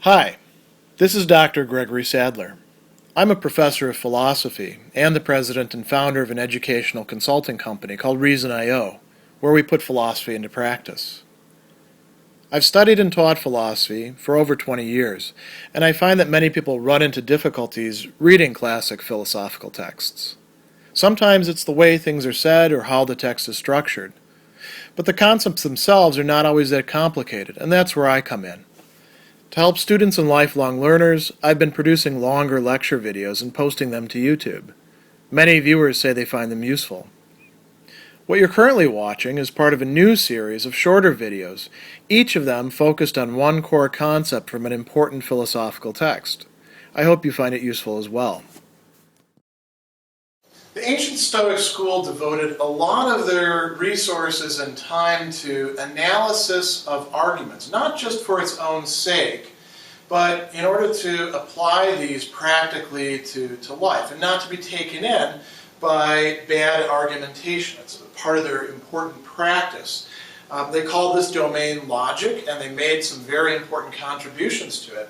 Hi, this is Dr. Gregory Sadler. I'm a professor of philosophy and the president and founder of an educational consulting company called Reason.io, where we put philosophy into practice. I've studied and taught philosophy for over 20 years, and I find that many people run into difficulties reading classic philosophical texts. Sometimes it's the way things are said or how the text is structured. But the concepts themselves are not always that complicated, and that's where I come in. To help students and lifelong learners, I've been producing longer lecture videos and posting them to YouTube. Many viewers say they find them useful. What you're currently watching is part of a new series of shorter videos, each of them focused on one core concept from an important philosophical text. I hope you find it useful as well. The ancient Stoic school devoted a lot of their resources and time to analysis of arguments, not just for its own sake, but in order to apply these practically to life and not to be taken in by bad argumentation. It's part of their important practice. They called this domain logic, and they made some very important contributions to it.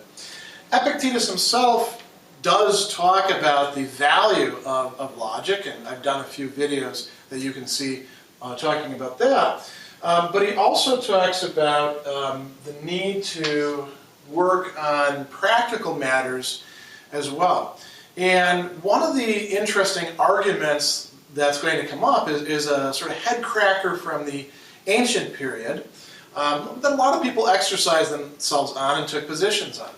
Epictetus himself does talk about the value of logic, and I've done a few videos that you can see talking about that. But he also talks about the need to work on practical matters as well. And one of the interesting arguments that's going to come up is a sort of head cracker from the ancient period that a lot of people exercised themselves on and took positions on.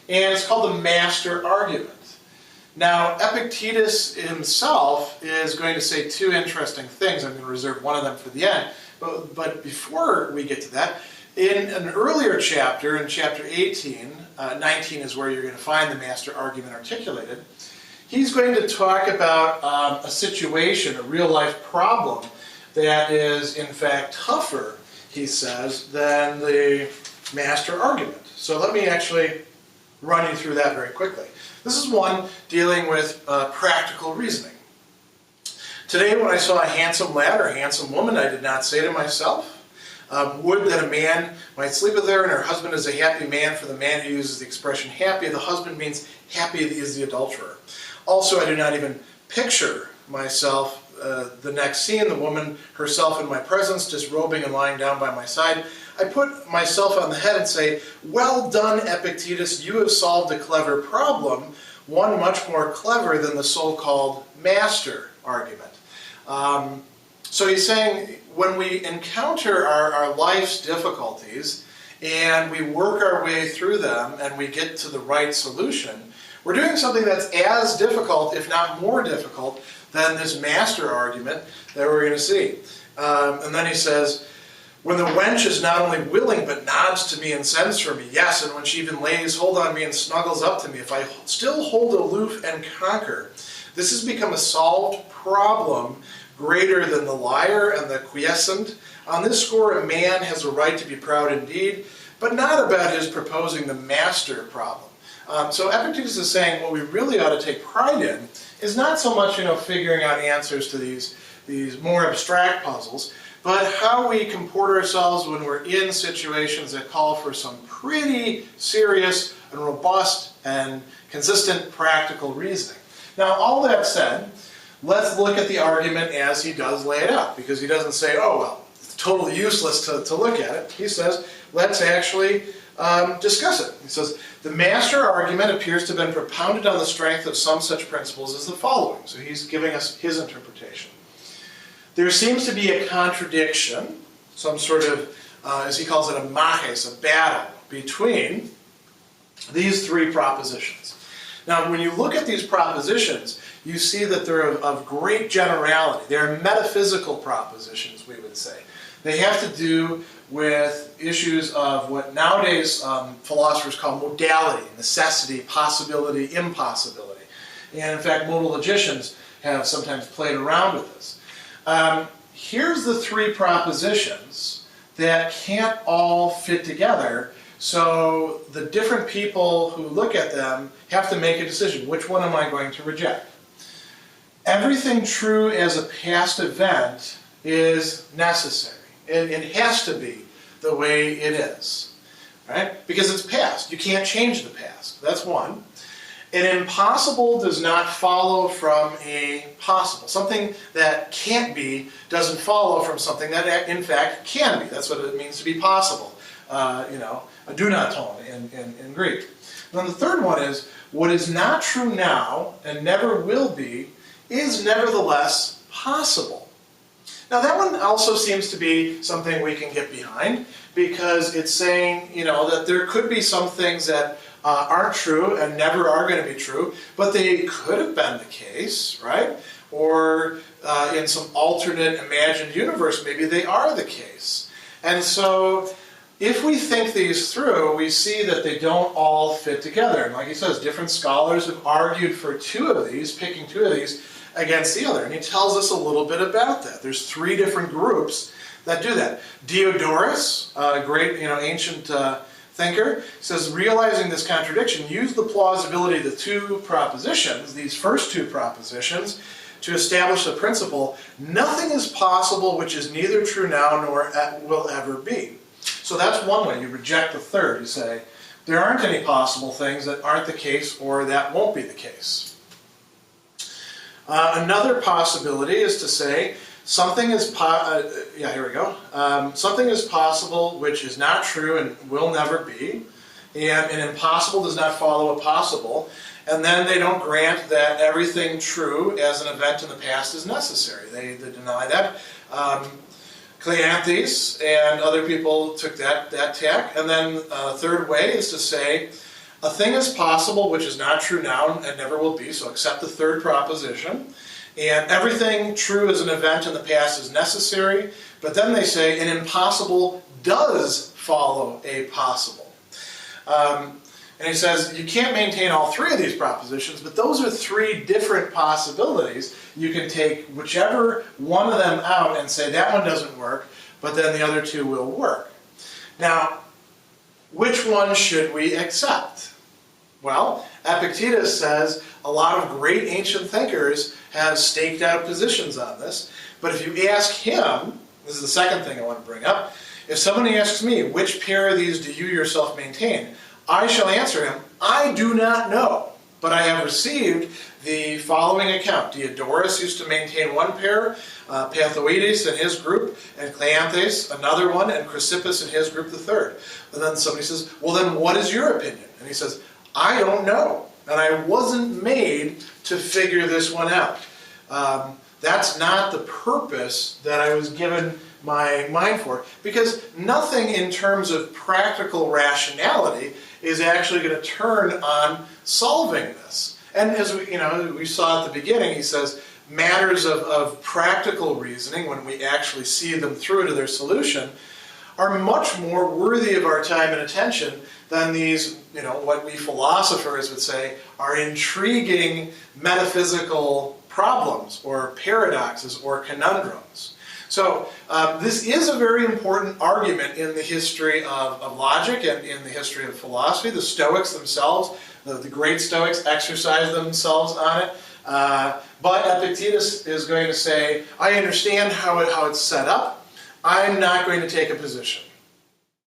And it's called the master argument. Now, Epictetus himself is going to say two interesting things. I'm going to reserve one of them for the end. But before we get to that, in an earlier chapter, in chapter 18, 19 is where you're going to find the master argument articulated, he's going to talk about a situation, a real-life problem, that is, in fact, tougher, he says, than the master argument. So let me actually run you through that very quickly. This is one dealing with practical reasoning. Today, when I saw a handsome lad or a handsome woman, I did not say to myself, would that a man might sleep with her, and her husband is a happy man, for the man who uses the expression happy, the husband means happy is the adulterer. Also, I do not even picture myself the next scene, the woman herself in my presence, disrobing and lying down by my side. I put myself on the head and say, well done, Epictetus, you have solved a clever problem, one much more clever than the so-called master argument. So he's saying, when we encounter our life's difficulties and we work our way through them and we get to the right solution, we're doing something that's as difficult, if not more difficult, than this master argument that we're going to see. And then he says, when the wench is not only willing, but nods to me and sends for me, yes, and when she even lays hold on me and snuggles up to me, if I still hold aloof and conquer, this has become a solved problem greater than the liar and the quiescent. On this score, a man has a right to be proud indeed, but not about his proposing the master problem. So Epictetus is saying what we really ought to take pride in is not so much, figuring out answers to these more abstract puzzles, but how we comport ourselves when we're in situations that call for some pretty serious and robust and consistent practical reasoning. Now, all that said, let's look at the argument as he does lay it out, because he doesn't say, oh, well, it's totally useless to look at it. He says, let's actually discuss it. He says, the master argument appears to have been propounded on the strength of some such principles as the following. So he's giving us his interpretation. There seems to be a contradiction, some sort of, as he calls it, a machis, a battle, between these three propositions. Now, when you look at these propositions, you see that they're of great generality. They're metaphysical propositions, we would say. They have to do with issues of what nowadays philosophers call modality, necessity, possibility, impossibility. And in fact, modal logicians have sometimes played around with this. Here's the three propositions that can't all fit together, so the different people who look at them have to make a decision. Which one am I going to reject? Everything true as a past event is necessary. It has to be the way it is. right? Because it's past. You can't change the past. That's one. An impossible does not follow from a possible. Something that can't be doesn't follow from something that in fact can be. That's what it means to be possible. A dunaton in Greek. Then the third one is, what is not true now and never will be is nevertheless possible. Now that one also seems to be something we can get behind, because it's saying, that there could be some things that aren't true and never are going to be true, but they could have been the case, right? Or in some alternate imagined universe, maybe they are the case. And so if we think these through, we see that they don't all fit together. And like he says, different scholars have argued for two of these, picking two of these against the other. And he tells us a little bit about that. There's three different groups that do that. Diodorus, a great ancient thinker, says, realizing this contradiction, use the plausibility of the two propositions, these first two propositions, to establish the principle, nothing is possible which is neither true now nor will ever be. So that's one way. You reject the third. You say, there aren't any possible things that aren't the case or that won't be the case. Another possibility is to say, something is something is possible which is not true and will never be, and an impossible does not follow a possible, and then they don't grant that everything true as an event in the past is necessary. They deny that. Cleanthes and other people took that tack. And then a third way is to say, a thing is possible which is not true now and never will be, so accept the third proposition. And everything true as an event in the past is necessary, but then they say an impossible does follow a possible. And he says you can't maintain all three of these propositions, but those are three different possibilities. You can take whichever one of them out and say that one doesn't work, but then the other two will work. Now, which one should we accept? Well, Epictetus says a lot of great ancient thinkers have staked out positions on this, but if you ask him, this is the second thing I want to bring up, if somebody asks me, which pair of these do you yourself maintain? I shall answer him, I do not know, but I have received the following account. Diodorus used to maintain one pair, Panthoides and his group, and Cleanthes another one, and Chrysippus and his group the third. And then somebody says, well then what is your opinion? And he says, I don't know, and I wasn't made to figure this one out. That's not the purpose that I was given my mind for, because nothing in terms of practical rationality is actually going to turn on solving this. And as we saw at the beginning, he says matters of practical reasoning, when we actually see them through to their solution, are much more worthy of our time and attention than these, what we philosophers would say are intriguing metaphysical problems or paradoxes or conundrums. So this is a very important argument in the history of logic and in the history of philosophy. The Stoics themselves, the great Stoics, exercise themselves on it. But Epictetus is going to say, I understand how it's set up. I'm not going to take a position.